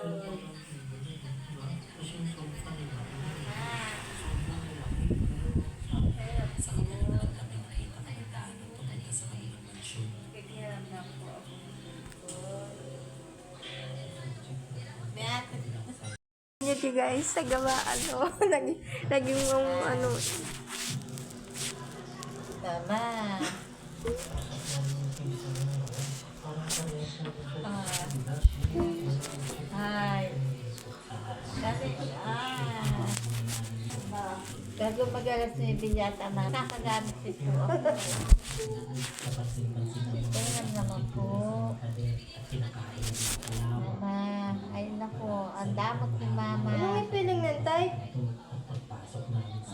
Sa kabilang naman kami nakita kami daan papunta sa kabilang mansyon. Hindi guys, nagawa naging ano. Tama. Hi. Kasi, magalas na yung bilyata na nakagamit ito ako. Tingnan naman po. Mama, ay nako, ang damot ni mama. Ano yung feeling ng type?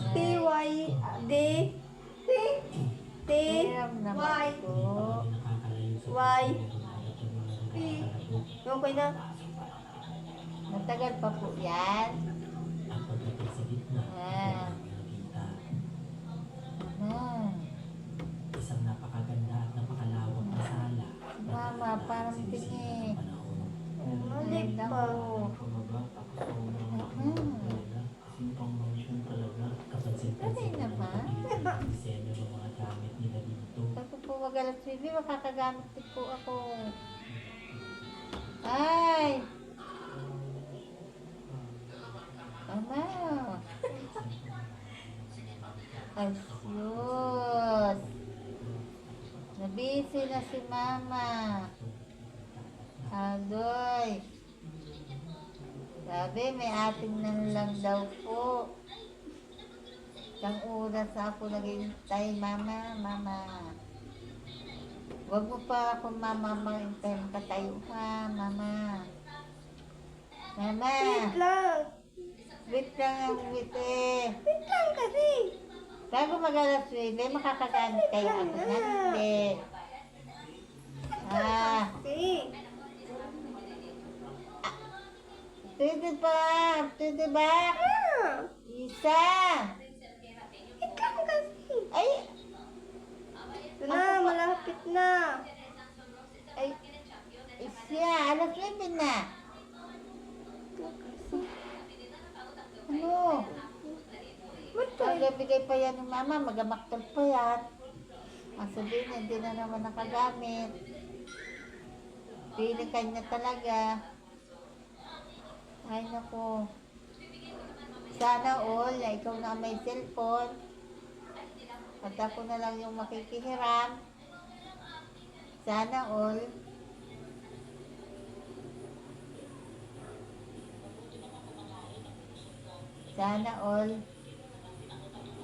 T-Y, D, T, T, Tingnan naman Y, po. Y, P. Okay na. Matagal pa po yan. Ah. Isang napakaganda at napakalawak na sala. Mama, parang pingi. Mali pa. Kasi naman. Disenyo ng mga gamit nila dito. Kasi po magalas baby, makakagamit din po ako. Ay! Mama! Ay, sus! Nabisi na si mama. Adoy! Sabi, may ating nan lang daw po. Isang oras na ako naghihintay, mama, mama. Huwag mo pa ako, mama, maghintay ka tayo ha, mama. Mama! Wait lang. Wait lang ang wait eh. Wait lang kasi. Bago mag-alas 9, makakagamit kayo ako na hindi. Ah, Okay. pwede pa, pwede ba? Ah, Isa. wait lang kasi. Ay, Ito na, malapit na. ay, isa, alas 9 na. Ano? Magbibigay pa yan ng mama, magamaktol pa yan. Ang sabihin, hindi na naman nakagamit. Pili kanya talaga. Ay, naku. Sana all na ikaw na may cellphone. At ako na lang yung makikihiram. Sana all. Sana all.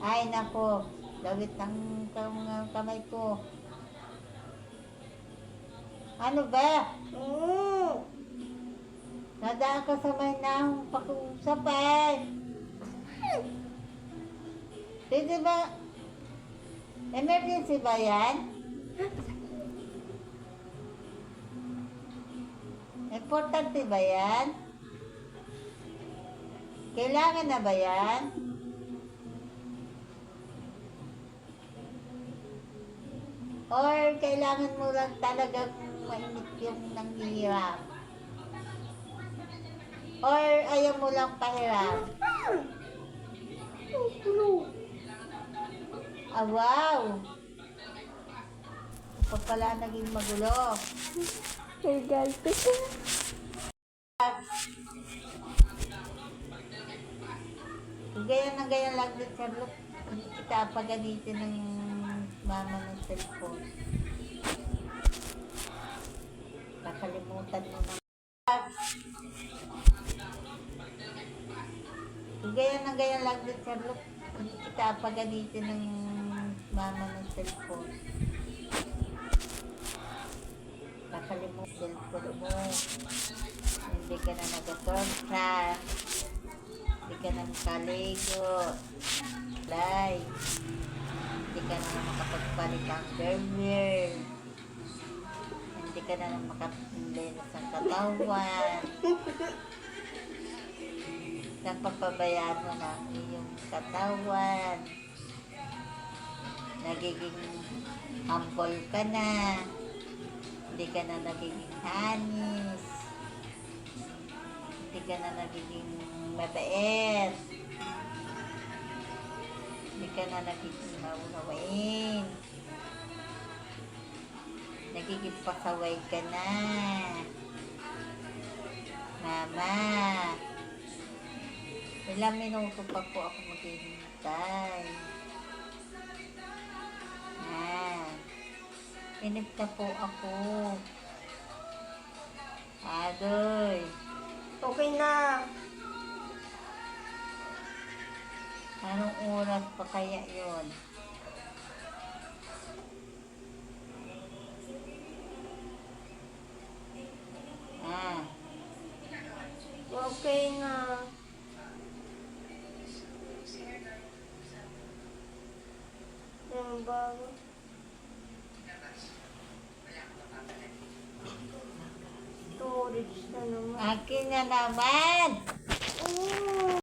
Ay, nako. Lawit ng kamay ko. Ano ba? Oo. Nadaan ka sa may nahong pag-uusap eh. Pwede ba? Emergency ba yan? Importante ba yan? Kailangan na ba yan? Or kailangan mo lang talagang mainit yung nanghihirap? Or ayaw mo lang pahiram? Ah, wow! Ito pala naging magulo. Hey guys. Ganyan lang din, Charlotte. Hindi kita paganitin ng mama ng cellphone. Nakalimutan mo na. Ganyan lang din, Charlotte. Hindi kita paganitin ng mama ng cellphone. Nakalimutan cellphone mo. Hindi ka na nag-torta. Hindi ka na makaligo. Live. Hindi ka na makapagpalit ang firmware. Hindi ka na makapilis ang katawan. Napapabayaan mo na ang iyong katawan. Nagiging humble ka na. Hindi ka na nagiging hanis. ka na nagiging mabait. Hindi ka na nagiging maunawain. Nagiging pasaway ka na. Mama, ilang minuto pa po ako maghihintay. Inip na po ako. Adoy. Okay na. Anong oras pa kaya yun? Okay na. Yung bago. Storage na naman. Akin na naman!